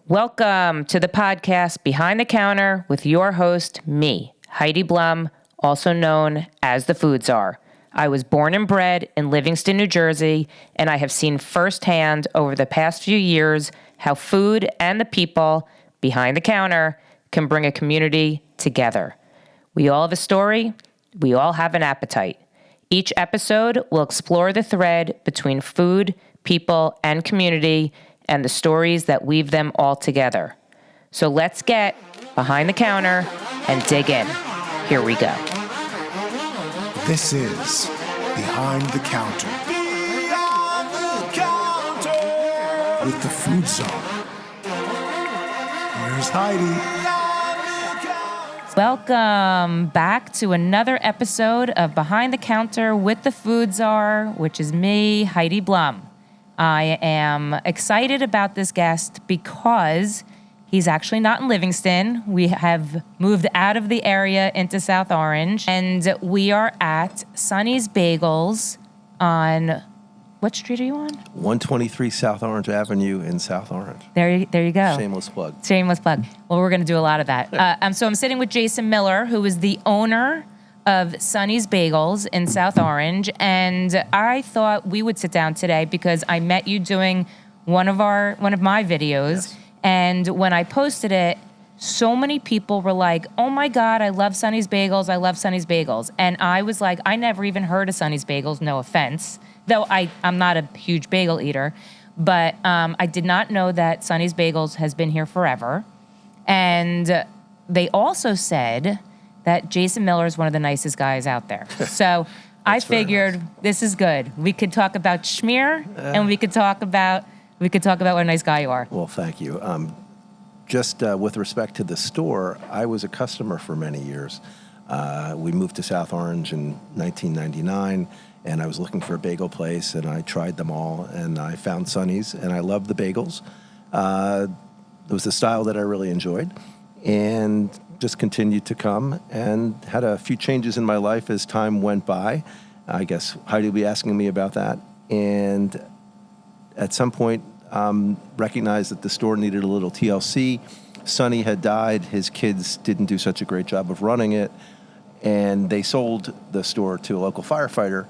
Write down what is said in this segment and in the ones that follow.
Welcome to the podcast Behind the Counter with your host, me, Heidi Blum, also known as the Food Czar. I was born and bred in Livingston, New Jersey, and I have seen firsthand over the past few years how food and the people behind the counter can bring a community together. We all have a story. We all have an appetite. Each episode will explore the thread between food, people, and community, and the stories that weave them all together. So let's get behind the counter and dig in. Here we go. This is Behind the Counter. Behind the counter. With the Food Czar. Here's Heidi. Welcome back to another episode of Behind the Counter with the Food Czar, which is me, Heidi Blum. I am excited about this guest because he's actually not in Livingston. We have moved out of the area into South Orange, and we are at Sonny's Bagels on, what street are you on? 123 South Orange Avenue in South Orange. There you go. Shameless plug. Shameless plug. Well, we're going to do a lot of that. So I'm sitting with Jason Miller, who is the owner of Sonny's Bagels in South Orange, and I thought we would sit down today because I met you doing one of my videos, yes. And when I posted it, so many people were like, "Oh my God, I love Sonny's Bagels! I love Sonny's Bagels!" And I was like, I never even heard of Sonny's Bagels. No offense, though I'm not a huge bagel eater, but I did not know that Sonny's Bagels has been here forever, and they also said that Jason Miller is one of the nicest guys out there. So I figured this is good. We could talk about schmear, and we could talk about what a nice guy you are. Well, thank you. Just with respect to the store, I was a customer for many years. We moved to South Orange in 1999, and I was looking for a bagel place, and I tried them all, and I found Sonny's, and I loved the bagels. It was a style that I really enjoyed, and just continued to come, and had a few changes in my life as time went by. I guess Heidi will be asking me about that. And at some point, recognized that the store needed a little TLC. Sonny had died. His kids didn't do such a great job of running it. And they sold the store to a local firefighter,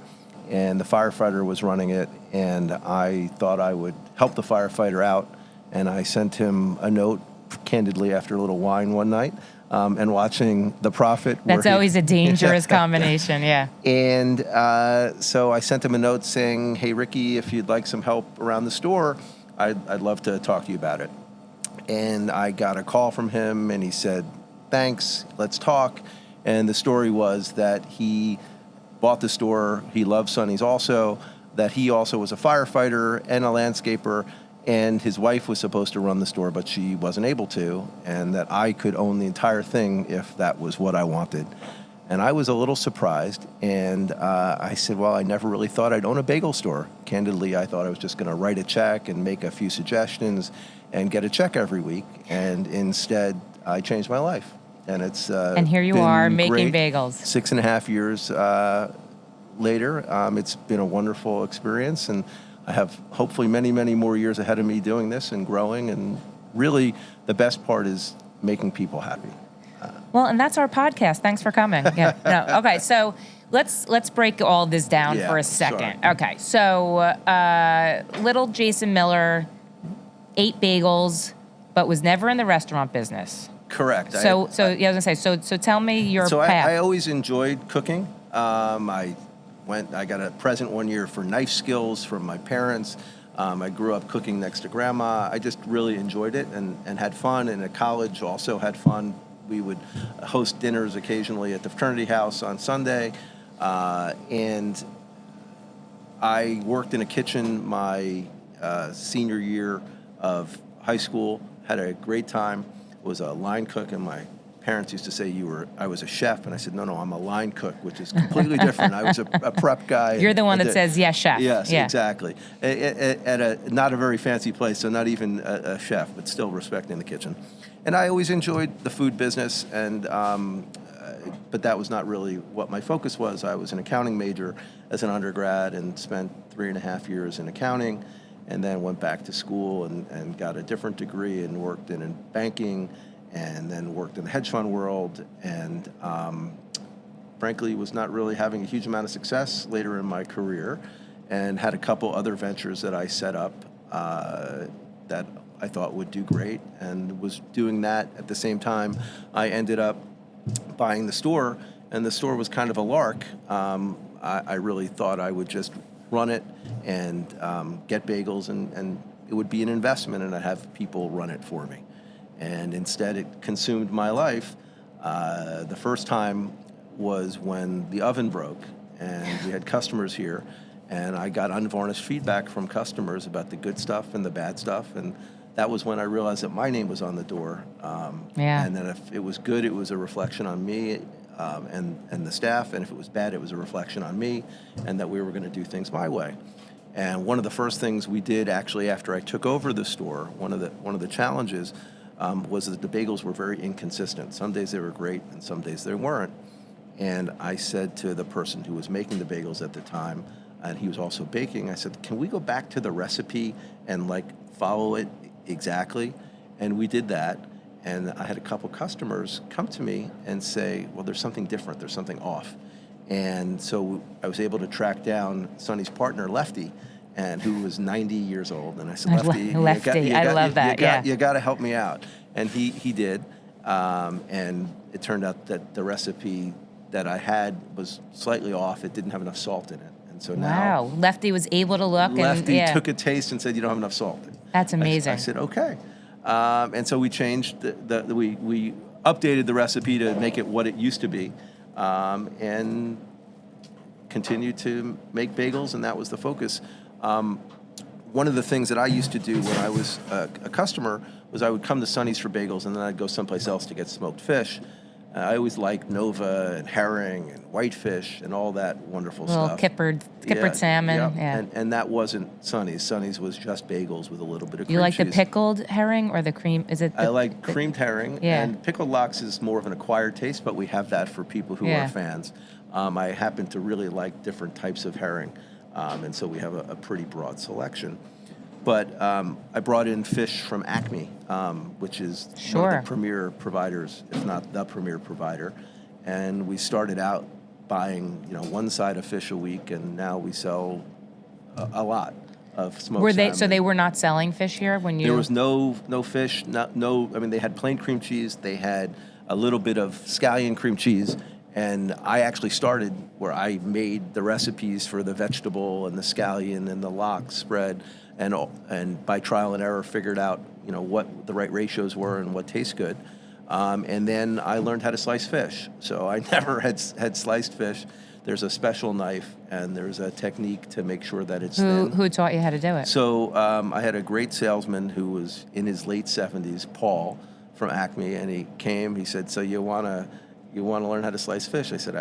and the firefighter was running it. And I thought I would help the firefighter out. And I sent him a note, candidly, after a little wine one night, and watching the profit. That's always a dangerous combination, yeah. And so I sent him a note saying, "Hey, Ricky, if you'd like some help around the store, I'd love to talk to you about it." And I got a call from him, and he said, "Thanks, let's talk." And the story was that he bought the store. He loved Sonny's also, that he also was a firefighter and a landscaper, and his wife was supposed to run the store, but she wasn't able to, and that I could own the entire thing if that was what I wanted. And I was a little surprised, and I said, well, I never really thought I'd own a bagel store. Candidly, I thought I was just going to write a check and make a few suggestions and get a check every week, and instead, I changed my life. And it's and here you are making great. bagels. 6.5 years later, it's been a wonderful experience, and I have hopefully many, many more years ahead of me doing this and growing, and really the best part is making people happy. Well, and that's our podcast. Thanks for coming. Yeah. No. Okay, so let's break all this down for a second. Sorry. Okay, so little Jason Miller ate bagels, but was never in the restaurant business. Correct. I was gonna say. So tell me your path. I always enjoyed cooking. I got a present one year for knife skills from my parents. I grew up cooking next to grandma. I just really enjoyed it and had fun. And at college also had fun. We would host dinners occasionally at the fraternity house on Sunday. And I worked in a kitchen my senior year of high school, had a great time, was a line cook, and my parents used to say I was a chef, and I said, no, I'm a line cook, which is completely different. I was a prep guy. You're the one that says, yes, chef. Yes, yeah. Exactly. At a not a very fancy place, so not even a chef, but still respecting the kitchen. And I always enjoyed the food business, and but that was not really what my focus was. I was an accounting major as an undergrad and spent 3.5 years in accounting, and then went back to school and got a different degree and worked in banking, and then worked in the hedge fund world, and frankly was not really having a huge amount of success later in my career, and had a couple other ventures that I set up that I thought would do great, and was doing that at the same time. I ended up buying the store, and the store was kind of a lark. I really thought I would just run it and get bagels, and it would be an investment, and I'd have people run it for me. And instead, it consumed my life. The first time was when the oven broke, and we had customers here, and I got unvarnished feedback from customers about the good stuff and the bad stuff, and that was when I realized that my name was on the door. And that if it was good, it was a reflection on me and the staff, and if it was bad, it was a reflection on me, and that we were going to do things my way. And one of the first things we did, actually, after I took over the store, one of the challenges was that the bagels were very inconsistent. Some days they were great, and some days they weren't. And I said to the person who was making the bagels at the time, and he was also baking, I said, can we go back to the recipe and follow it exactly? And we did that. And I had a couple customers come to me and say, well, there's something different, there's something off. And so I was able to track down Sonny's partner, Lefty, and who was 90 years old. And I said, Lefty, I love that. You got to help me out. And he did. And it turned out that the recipe that I had was slightly off. It didn't have enough salt in it. And so now Lefty was able to look. Lefty took a taste and said, you don't have enough salt. That's amazing. I said, okay. And so we changed we updated the recipe to make it what it used to be, and continued to make bagels, and that was the focus. One of the things that I used to do when I was a customer was I would come to Sonny's for bagels, and then I'd go someplace else to get smoked fish. I always liked Nova and herring and whitefish and all that wonderful stuff. Kippered salmon. Yeah. And that wasn't Sonny's. Sonny's was just bagels with a little bit of cream You like cheese. the pickled herring or the cream? I like creamed herring. Yeah. And pickled lox is more of an acquired taste, but we have that for people who are fans. I happen to really like different types of herring, and so we have a pretty broad selection. But I brought in fish from Acme, which is one of the premier providers, if not the premier provider. And we started out buying, one side of fish a week, and now we sell a lot of smoked salmon. So they were not selling fish here when you? There was no fish, no. I mean, they had plain cream cheese. They had a little bit of scallion cream cheese. And I actually started where I made the recipes for the vegetable and the scallion and the lox spread, and by trial and error figured out what the right ratios were and what tastes good. And then I learned how to slice fish. So I never had sliced fish. There's a special knife, and there's a technique to make sure that it's thin. Who taught you how to do it? So I had a great salesman who was in his late 70s, Paul from Acme, and he came. He said, "So you want to learn how to slice fish?" I said,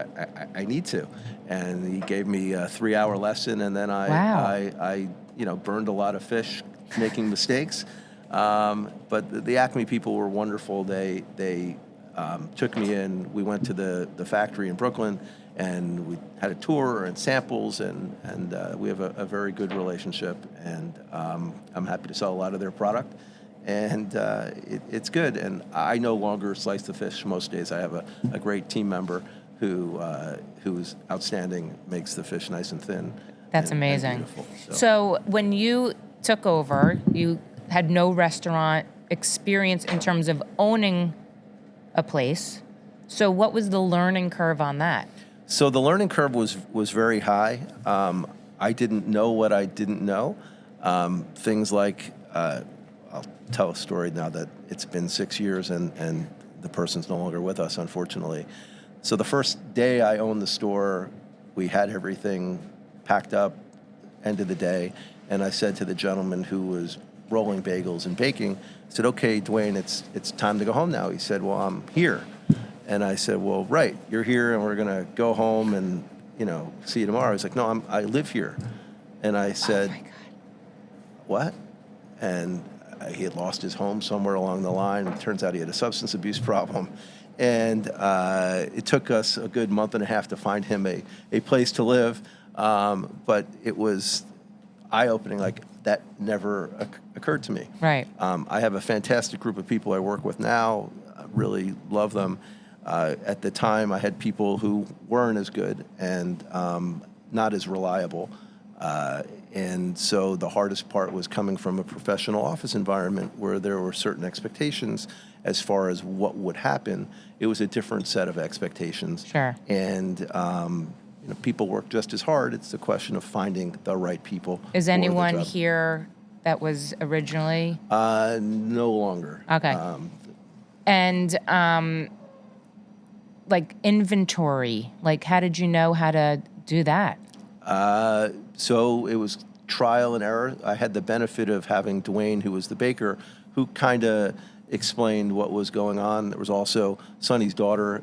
I need to. And he gave me a 3-hour lesson, and then I burned a lot of fish making mistakes. But the Acme people were wonderful. They took me in. We went to the factory in Brooklyn, and we had a tour and samples, and we have a very good relationship. And I'm happy to sell a lot of their product. And it's good. And I no longer slice the fish most days. I have a great team member who's outstanding, makes the fish nice and thin. That's and amazing. Beautiful. So when you took over, you had no restaurant experience in terms of owning a place. So what was the learning curve on that? So the learning curve was very high. I didn't know what I didn't know. Things like, I'll tell a story now that it's been 6 years and the person's no longer with us, unfortunately. So the first day I owned the store, we had everything packed up, end of the day, and I said to the gentleman who was rolling bagels and baking, I said, "Okay, Dwayne, it's time to go home now." He said, "Well, I'm here." And I said, "Well, right, you're here, and we're gonna go home and see you tomorrow." He's like, "No, I live here." And I said, "Oh my God." "What?" And he had lost his home somewhere along the line. It turns out he had a substance abuse problem. And it took us a good month and a half to find him a place to live. But it was eye-opening. Like, that never occurred to me. Right. I have a fantastic group of people I work with now. I really love them. At the time, I had people who weren't as good and not as reliable. And so the hardest part was coming from a professional office environment where there were certain expectations as far as what would happen. It was a different set of expectations. Sure. And people work just as hard. It's a question of finding the right people. Is for the anyone job. here that was originally? No longer. Okay. And like inventory, like how did you know how to do that? So it was trial and error. I had the benefit of having Dwayne, who was the baker, who kind of explained what was going on. There was also Sonny's daughter,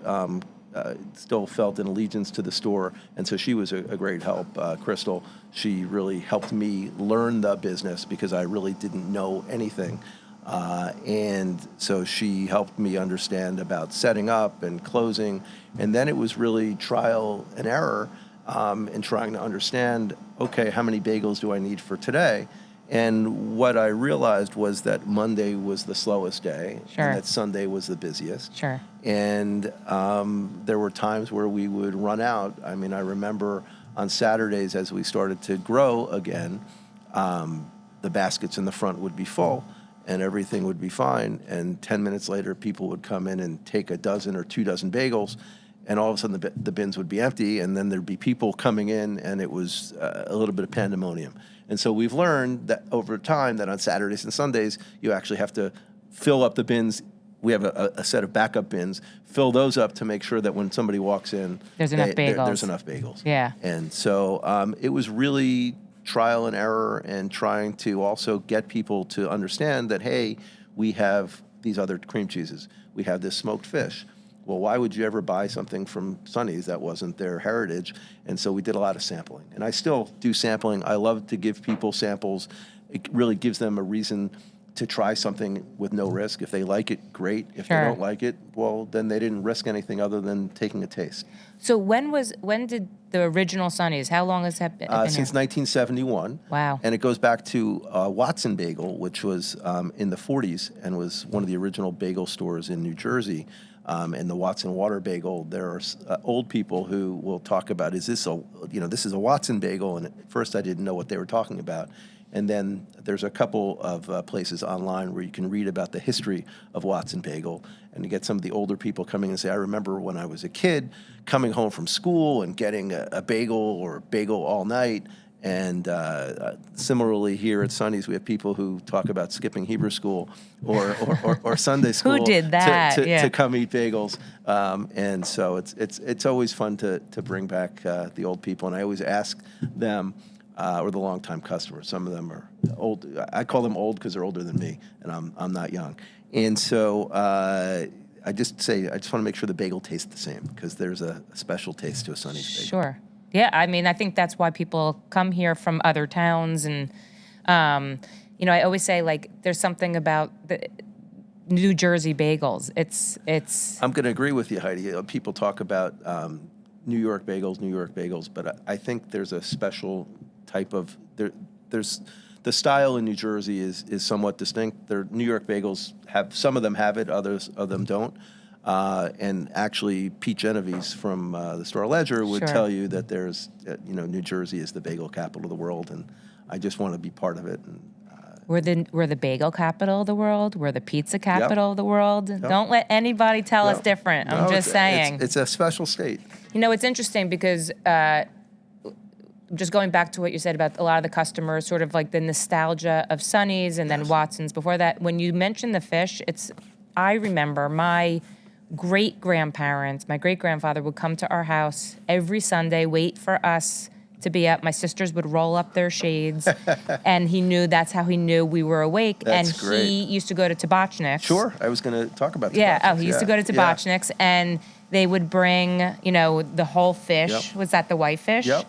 still felt an allegiance to the store, and so she was a great help. Crystal, she really helped me learn the business because I really didn't know anything. And so she helped me understand about setting up and closing, and then it was really trial and error. And trying to understand, okay, how many bagels do I need for today? And what I realized was that Monday was the slowest day, Sure. and that Sunday was the busiest. Sure. And there were times where we would run out. I mean, I remember on Saturdays as we started to grow again, the baskets in the front would be full, and everything would be fine. And 10 minutes later, people would come in and take a dozen or 2 dozen bagels, and all of a sudden the bins would be empty, and then there'd be people coming in, and it was a little bit of pandemonium. And so we've learned that over time that on Saturdays and Sundays, you actually have to fill up the bins. We have a set of backup bins, fill those up to make sure that when somebody walks in, There's enough bagels. there's enough bagels. Yeah. And so it was really trial and error and trying to also get people to understand that, hey, we have these other cream cheeses. We have this smoked fish. Well, why would you ever buy something from Sonny's that wasn't their heritage? And so we did a lot of sampling. And I still do sampling. I love to give people samples. It really gives them a reason to try something with no risk. If they like it, great. If Sure. they don't like it, well, then they didn't risk anything other than taking a taste. So when did the original Sonny's, how long has that been? Since 1971. Wow. And it goes back to Watson Bagel, which was in the 40s and was one of the original bagel stores in New Jersey. And the Watson Water Bagel, there are old people who will talk about, this is a Watson Bagel? And at first I didn't know what they were talking about. And then there's a couple of places online where you can read about the history of Watson Bagel, and you get some of the older people coming and say, I remember when I was a kid coming home from school and getting a bagel or bagel all night. And similarly here at Sonny's, we have people who talk about skipping Hebrew school or Sunday school. Who did that? To come eat bagels. And so it's always fun to bring back the old people. And I always ask them, or the longtime customers. Some of them are old. I call them old because they're older than me, and I'm not young. And so I just want to make sure the bagel tastes the same because there's a special taste to a Sonny's bagel. Sure. Yeah, I mean, I think that's why people come here from other towns. And, I always say, like, there's something about the New Jersey bagels. It's. I'm going to agree with you, Heidi. People talk about New York bagels, but I think there's a special type of there's the style in New Jersey is somewhat distinct. Their New York bagels some of them have it, others of them don't. And actually, Pete Genovese from the Star Ledger would Sure. tell you that there's New Jersey is the bagel capital of the world, and I just want to be part of it. And, We're the bagel capital of the world. We're the pizza capital of the world. Don't let anybody tell us different. I'm just saying. It's a special state. It's interesting because just going back to what you said about a lot of the customers, sort of like the nostalgia of Sonny's and then Watson's before that. When you mentioned the fish, I remember my great-grandparents, my great-grandfather would come to our house every Sunday, wait for us to be up. My sisters would roll up their shades, and that's how he knew we were awake. That's and great. He used to go to Tabachnick's. Sure, I was going to talk about Yeah, Tabachnick's. he used to go to Tabachnick's, and they would bring, the whole fish. Yep. Was that the whitefish? Yep.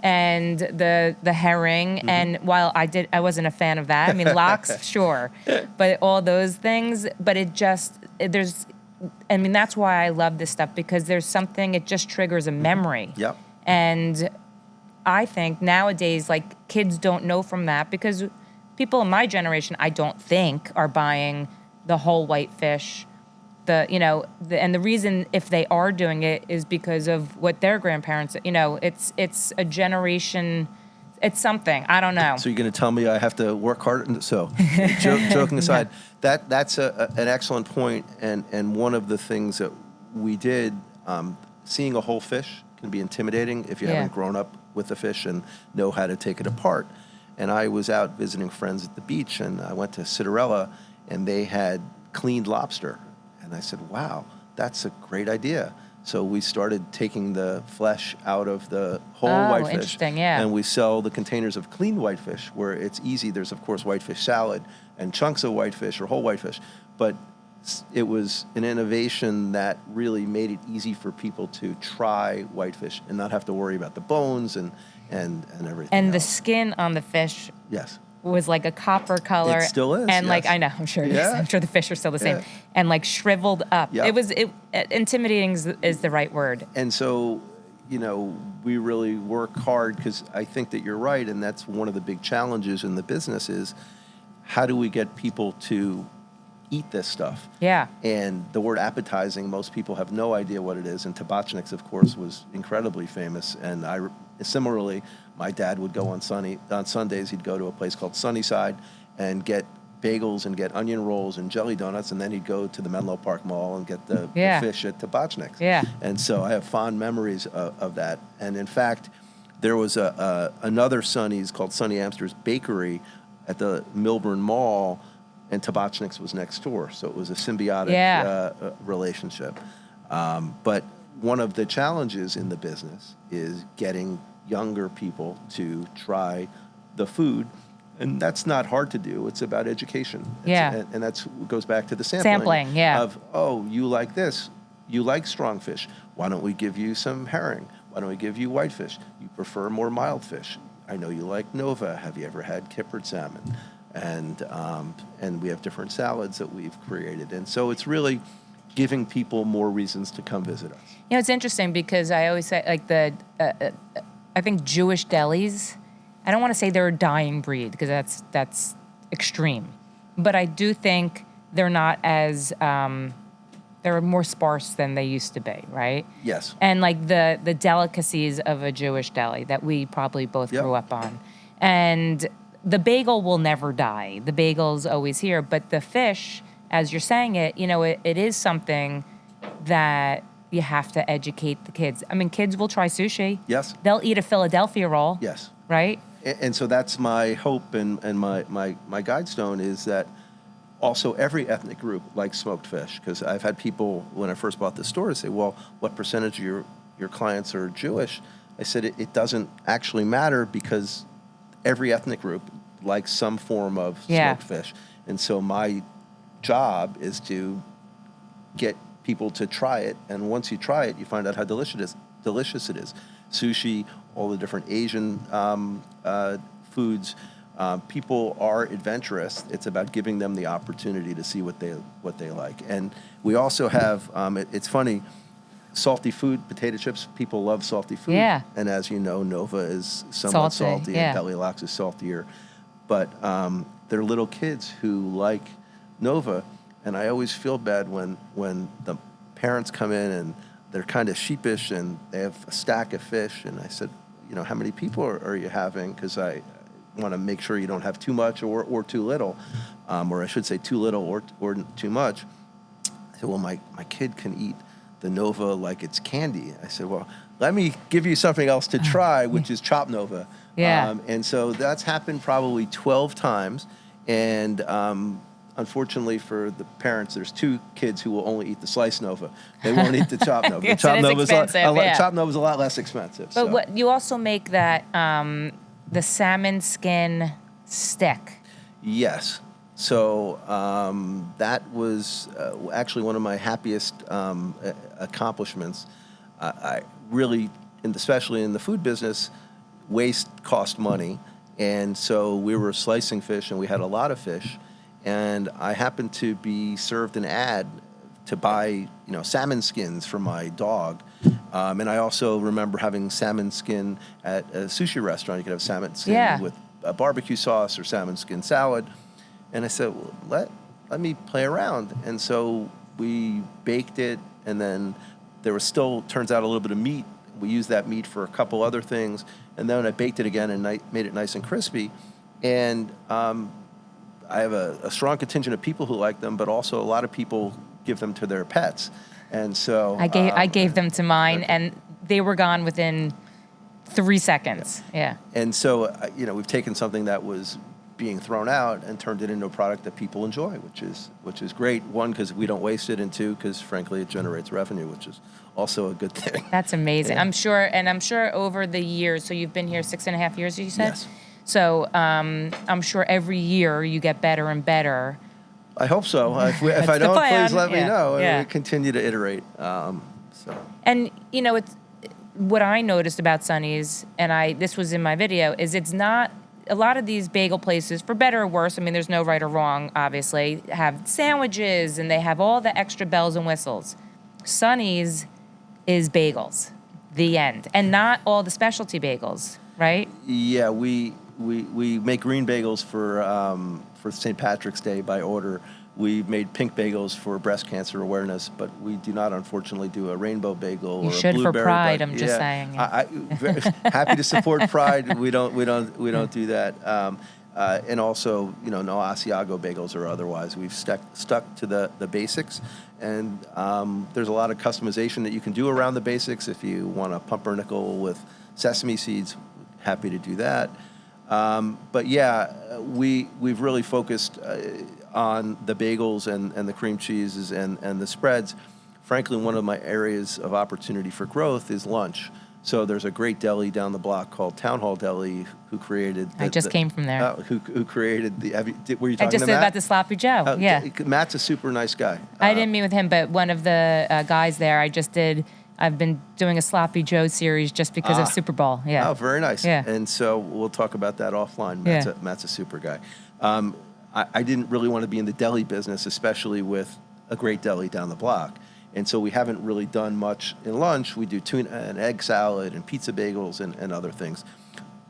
And the herring, and while I wasn't a fan of that. I mean, lox, sure, but all those things. But that's why I love this stuff, because there's something, it just triggers a memory. Yep. And I think nowadays, like, kids don't know from that because people in my generation, I don't think, are buying the whole white fish. And the reason if they are doing it is because of what their grandparents, it's a generation, it's something. I don't know. So you're going to tell me I have to work hard? So, joking aside, that's an excellent point, and one of the things that we did, seeing a whole fish can be intimidating if you haven't grown up with the fish and know how to take it apart. And I was out visiting friends at the beach, and I went to Citarella, and they had cleaned lobster. And I said, wow, that's a great idea. So we started taking the flesh out of the whole whitefish. Interesting, yeah. And we sell the containers of cleaned whitefish where it's easy. There's, of course, whitefish salad and chunks of whitefish or whole whitefish. But it was an innovation that really made it easy for people to try whitefish and not have to worry about the bones and everything And else. the skin on the fish Yes. was like a copper color. It still is, And yes. I know, I'm sure it is. Yeah. I'm sure the fish are still the same. Yeah. And like shriveled up. Yep. Intimidating is the right word. And so, we really work hard because I think that you're right, and that's one of the big challenges in the business is how do we get people to eat this stuff? Yeah. And the word appetizing, most people have no idea what it is. And tabachniks, of course, was incredibly famous. And similarly, my dad would go on Sundays, he'd go to a place called Sunnyside and get bagels and get onion rolls and jelly donuts, and then he'd go to the Menlo Park Mall and get the fish at tabachniks. Yeah. And so I have fond memories of that. And in fact, there was another Sonny's called Sonny Amster's Bakery at the Milburn Mall, and tabachniks was next door. So it was a symbiotic relationship. But one of the challenges in the business is getting younger people to try the food. And that's not hard to do. It's about education. And that's goes back to the sampling. Of, oh, you like this. You like strong fish. Why don't we give you some herring? Why don't we give you whitefish? You prefer more mild fish. I know you like Nova. Have you ever had kippered salmon? And we have different salads that we've created. And so it's really giving people more reasons to come visit us. It's interesting because I always say, I think Jewish delis, I don't want to say they're a dying breed because that's extreme. But I do think they're not as, they're more sparse than they used to be, right? Yes. And like the delicacies of a Jewish deli that we probably both grew up on. And the bagel will never die. The bagel's always here. But the fish, as you're saying it, it is something that you have to educate the kids. I mean, kids will try sushi. Yes. They'll eat a Philadelphia roll. Yes. Right? And so that's my hope and my guidestone is that also every ethnic group likes smoked fish. Because I've had people, when I first bought the store, say, well, what percentage of your clients are Jewish? I said, it doesn't actually matter because every ethnic group likes some form of smoked fish. And so my job is to get people to try it. And once you try it, you find out how delicious it is. Sushi, all the different Asian foods. People are adventurous. It's about giving them the opportunity to see what they like. And we also have, it's funny, salty food, potato chips. People love salty food. Yeah. And as you know, Nova is somewhat salty and Deli Lox is saltier. But they're little kids who like Nova. And I always feel bad when the parents come in and they're kind of sheepish and they have a stack of fish. And I said, how many people are you having? Because I want to make sure you don't have too much or too little. Or I should say too little or too much. I said, well, my kid can eat the Nova like it's candy. I said, well, let me give you something else to try, which is chopped Nova. Yeah. And so that's happened probably 12 times. And unfortunately for the parents, there's 2 kids who will only eat the sliced Nova. They won't eat the chopped Nova. Yes, Chopped it is Nova's expensive, chopped Nova's a lot less expensive. But so. what you also make that the salmon skin stick. Yes. So that was actually one of my happiest accomplishments. I really, especially in the food business, waste cost money. And so we were slicing fish, and we had a lot of fish. And I happened to be served an ad to buy, salmon skins for my dog. And I also remember having salmon skin at a sushi restaurant. You could have salmon skin with a barbecue sauce or salmon skin salad. And I said, well, let me play around. And so we baked it, and then there was still, turns out, a little bit of meat. We used that meat for a couple other things, and then I baked it again and made it nice and crispy. And I have a strong contingent of people who like them, but also a lot of people give them to their pets. And so I gave them to mine, and they were gone within 3 seconds. Yeah. And so, we've taken something that was being thrown out and turned it into a product that people enjoy, which is great. One, because we don't waste it, and two, because frankly, it generates revenue, which is also a good thing. That's amazing. Yeah. I'm sure over the years, so you've been here 6.5 years, you said? Yes. So I'm sure every year you get better and better. I hope so. If I the don't, plan. please let me Yeah. know. Yeah. We continue to iterate. And it's what I noticed about Sonny's, and this was in my video, is it's not a lot of these bagel places, for better or worse. I mean, there's no right or wrong, obviously, have sandwiches and they have all the extra bells and whistles. Sonny's is bagels, the end, and not all the specialty bagels, right? Yeah, we make green bagels for St. Patrick's Day by order. We made pink bagels for breast cancer awareness, but we do not, unfortunately, do a rainbow bagel You or a should blueberry. for Pride. But I'm just saying. Yeah. Happy to support Pride. We don't do that. And also, no Asiago bagels or otherwise. We've stuck to the basics, and there's a lot of customization that you can do around the basics. If you want a pumpernickel with sesame seeds, happy to do that. But yeah, we've really focused on the bagels and the cream cheeses and the spreads. Frankly, one of my areas of opportunity for growth is lunch. So there's a great deli down the block called Town Hall Deli, who created. I just came from there. Who created the? Were you talking I just to said Matt? about the Sloppy Joe. Yeah. Matt's a super nice guy. I didn't meet with him, but one of the guys there, I've been doing a Sloppy Joe series just because of Super Bowl. Yeah. Oh, very nice. Yeah. And so we'll talk about that offline. Matt's a super guy. I didn't really want to be in the deli business, especially with a great deli down the block. And so we haven't really done much in lunch. We do tuna and egg salad and pizza bagels and other things.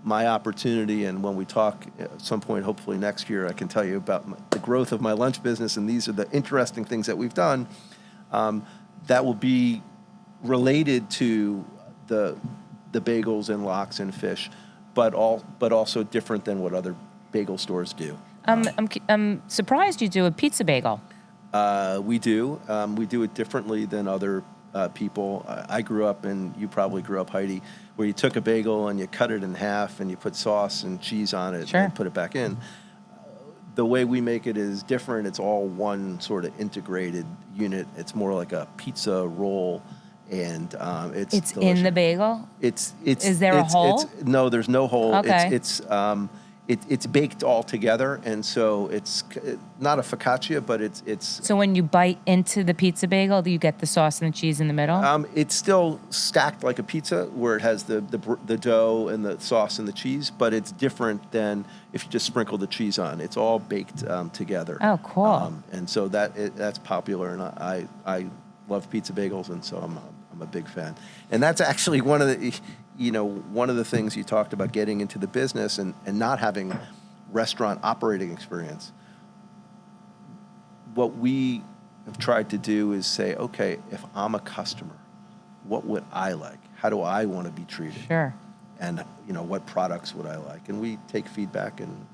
My opportunity, and when we talk at some point, hopefully next year, I can tell you about the growth of my lunch business, and these are the interesting things that we've done, that will be related to the bagels and lox and fish, but also different than what other bagel stores do. I'm surprised you do a pizza bagel. We do. We do it differently than other people. I grew up, and you probably grew up, Heidi, where you took a bagel and you cut it in half and you put sauce and cheese on it and put it back in. The way we make it is different. It's all one sort of integrated unit. It's more like a pizza roll, and it's It's delicious. in the bagel? Is there a hole? No, there's no hole. Okay. It's baked all together, and so it's not a focaccia, but it's. So when you bite into the pizza bagel, do you get the sauce and the cheese in the middle? It's still stacked like a pizza, where it has the dough and the sauce and the cheese, but it's different than if you just sprinkle the cheese on. It's all baked together. Oh, cool. And so that's popular, and I love pizza bagels, and so I'm a big fan. And that's actually one of the things you talked about, getting into the business and not having restaurant operating experience. What we have tried to do is say, okay, if I'm a customer, what would I like? How do I want to be treated? Sure. And what products would I like? And we take feedback and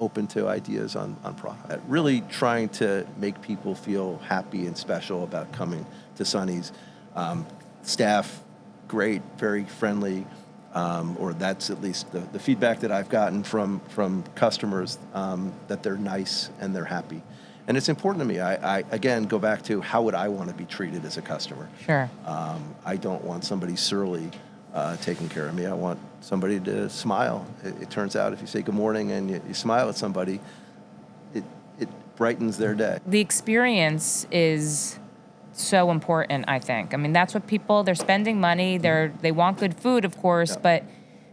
open to ideas on product. Really trying to make people feel happy and special about coming to Sonny's. Staff, great, very friendly, or that's at least the feedback that I've gotten from customers, that they're nice and they're happy. And it's important to me. I again go back to, how would I want to be treated as a customer? Sure. I don't want somebody surly taking care of me. I want somebody to smile. It turns out if you say good morning and you smile at somebody, it brightens their day. The experience is so important, I think. I mean, that's what they're spending money, they want good food, of course, but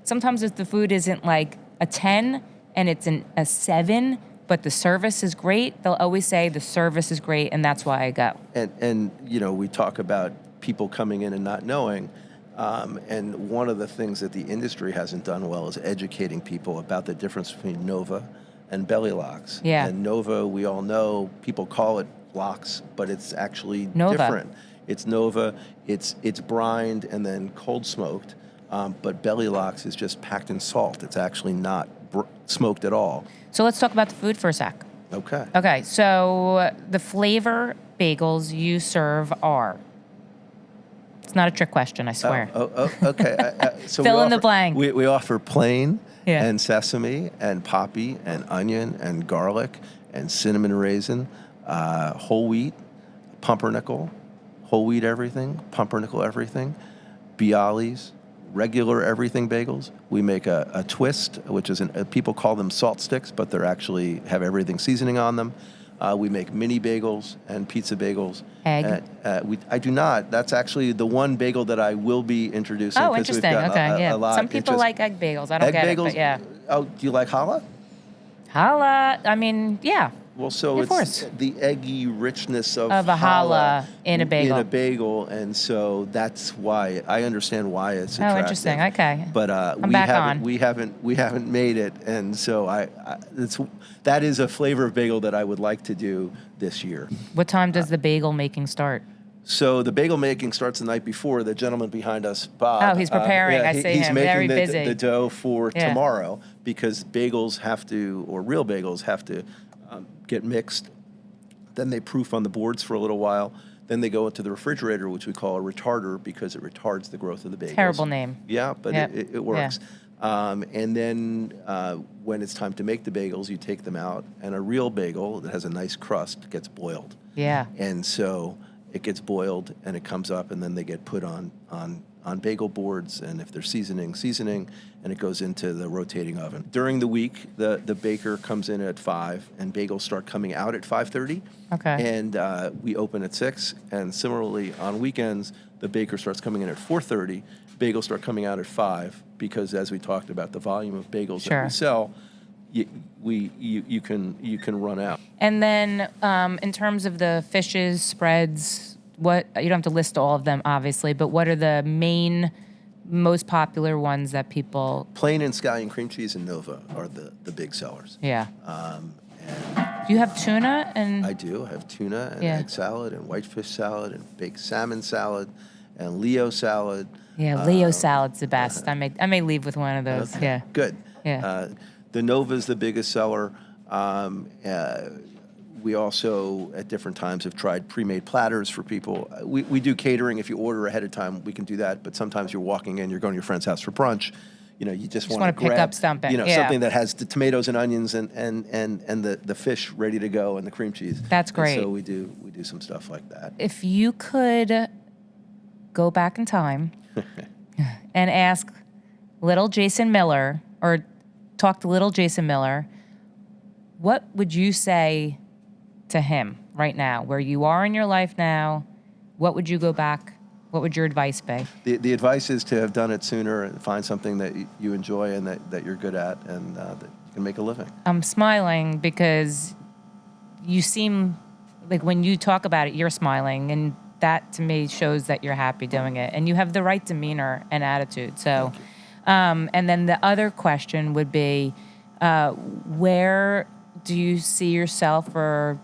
sometimes if the food isn't like a 10 and it's a 7, but the service is great, they'll always say the service is great, and that's why I go. And we talk about people coming in and not knowing. And one of the things that the industry hasn't done well is educating people about the difference between Nova and belly locks. Yeah. And Nova, we all know, people call it locks, but it's actually Nova. different. It's Nova, it's brined and then cold smoked, but belly locks is just packed in salt. It's actually not smoked at all. So let's talk about the food for a sec. Okay. Okay, so the flavor bagels you serve are. It's not a trick question, I swear. Okay. So Fill in the blank. We offer plain Yeah. and sesame and poppy and onion and garlic and cinnamon raisin, whole wheat, pumpernickel, whole wheat everything, pumpernickel everything, Bialys, regular everything bagels. We make a twist, which is people call them salt sticks, but they're actually have everything seasoning on them. We make mini bagels and pizza bagels. Egg? I do not. That's actually the one bagel that I will be introducing. Oh, 'cause interesting. We've got Okay, yeah. a lot. Some It's people just- like egg bagels. I don't egg get bagels. it, but yeah. Oh, do you like challah? Challah, I mean, yeah. Well, so Of it's course. the eggy richness of Of a challah in a bagel. In a bagel, and so that's why I understand why it's attractive. Oh, interesting. Okay. But I'm back on. we haven't made it, and so that is a flavor of bagel that I would like to do this year. What time does the bagel making start? So the bagel making starts the night before. The gentleman behind us, Bob. Oh, he's preparing. I see he's him. making Very the, busy. the dough for Yeah. tomorrow because bagels have to, or real bagels have to get mixed. Then they proof on the boards for a little while. Then they go into the refrigerator, which we call a retarder because it retards the growth of the bagels. Terrible name. Yeah, but Yep. it works. And then when it's time to make the bagels, you take them out, and a real bagel that has a nice crust gets boiled. Yeah. And so it gets boiled, and it comes up, and then they get put on bagel boards, and if they're seasoning, and it goes into the rotating oven. During the week, the baker comes in at 5, and bagels start coming out at 5:30. Okay. And we open at 6, and similarly on weekends, the baker starts coming in at 4:30. Bagels start coming out at 5 because, as we talked about, the volume of bagels that Sure. we sell, you can run out. And then in terms of the fishes, spreads, what you don't have to list all of them, obviously, but what are the main, most popular ones that people? Plain and scallion cream cheese and Nova are the big sellers. Yeah. And Do you have tuna and? I do. I have tuna and Yeah. egg salad and whitefish salad and baked salmon salad and Leo salad. Yeah, Leo salad's the best. I may leave with one of those. Okay, Yeah. Good. Yeah. The Nova is the biggest seller. We also, at different times, have tried pre-made platters for people. We do catering. If you order ahead of time, we can do that. But sometimes you're walking in, you're going to your friend's house for brunch. You know, you just want wanna to pick grab, up something. Yeah. something that has the tomatoes and onions and the fish ready to go and the cream cheese. That's And great. so we do some stuff like that. If you could go back in time and ask little Jason Miller, or talk to little Jason Miller, what would you say to him right now, where you are in your life now? What would you go back? What would your advice be? The advice is to have done it sooner and find something that you enjoy and that you're good at and that you can make a living. I'm smiling because you seem like when you talk about it, you're smiling, and that to me shows that you're happy doing it, and you have the right demeanor and attitude. So, and then the other question would be, where do you see yourself, or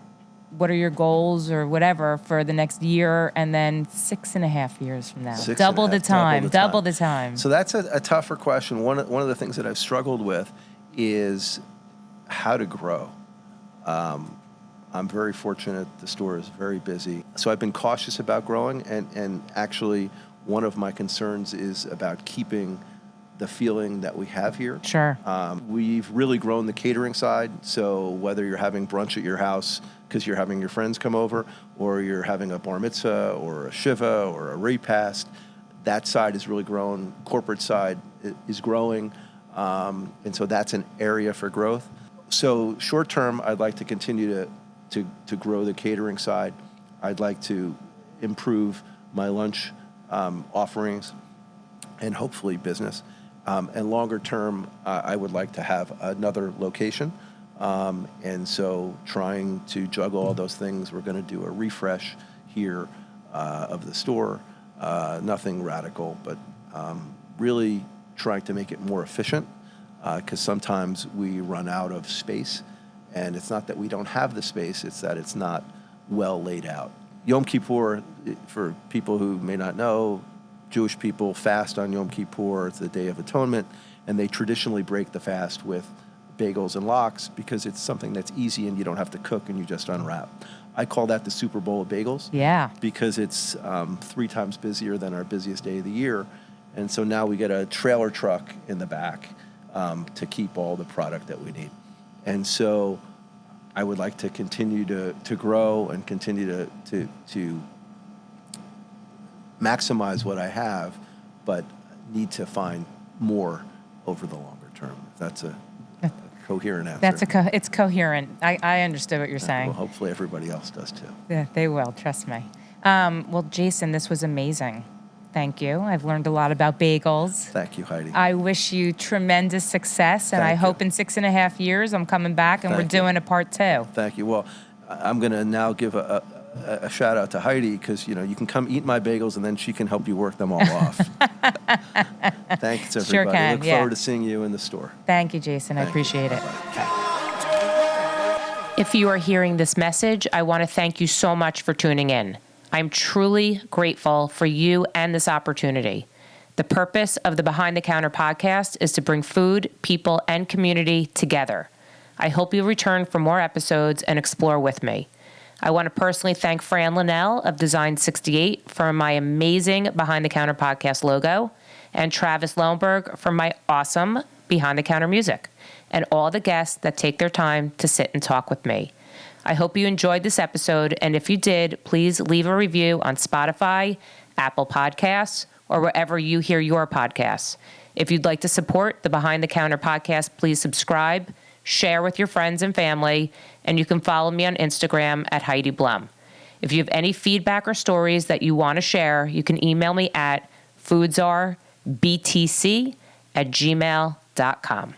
what are your goals or whatever for the next year and then 6.5 years from now? 6.5, Double the time. So that's a tougher question. One of the things that I've struggled with is how to grow. I'm very fortunate. The store is very busy. So I've been cautious about growing, and actually one of my concerns is about keeping the feeling that we have here. Sure. We've really grown the catering side, so whether you're having brunch at your house because you're having your friends come over, or you're having a bar mitzvah or a shiva or a repast, that side has really grown. Corporate side is growing, and so that's an area for growth. So short term, I'd like to continue to grow the catering side. I'd like to improve my lunch offerings and hopefully business. And longer term, I would like to have another location. And so trying to juggle all those things, we're going to do a refresh here of the store. Nothing radical, but Really trying to make it more efficient, because sometimes we run out of space, and it's not that we don't have the space, it's that it's not well laid out. Yom Kippur, for people who may not know, Jewish people fast on Yom Kippur. It's the Day of Atonement, and they traditionally break the fast with bagels and lox because it's something that's easy and you don't have to cook and you just unwrap. I call that the Super Bowl of bagels. Yeah. Because it's 3 times busier than our busiest day of the year. And so now we get a trailer truck in the back to keep all the product that we need. And so I would like to continue to grow and continue to maximize what I have, but need to find more over the longer term. That's a coherent answer. It's coherent. I understood what you're saying. Well, hopefully everybody else does too. Yeah, they will. Trust me. Well, Jason, this was amazing. Thank you. I've learned a lot about bagels. Thank you, Heidi. I wish you tremendous success, and I hope in 6.5 years I'm coming back and we're doing a part 2. Thank you. Well, I'm going to now give a shout out to Heidi, because you can come eat my bagels and then she can help you work them all off. Thanks, everybody. Sure can, Look forward to seeing you in the store. Thank you, Jason. I appreciate it. Bye-bye. If you are hearing this message, I want to thank you so much for tuning in. I'm truly grateful for you and this opportunity. The purpose of the Behind the Counter podcast is to bring food, people, and community together. I hope you'll return for more episodes and explore with me. I want to personally thank Fran Linnell of Design 68 for my amazing Behind the Counter podcast logo, and Travis Lohenberg for my awesome Behind the Counter music, and all the guests that take their time to sit and talk with me. I hope you enjoyed this episode, and if you did, please leave a review on Spotify, Apple Podcasts, or wherever you hear your podcasts. If you'd like to support the Behind the Counter podcast, please subscribe, share with your friends and family, and you can follow me on Instagram at Heidi Blum. If you have any feedback or stories that you want to share, you can email me at foodsarbtc@gmail.com.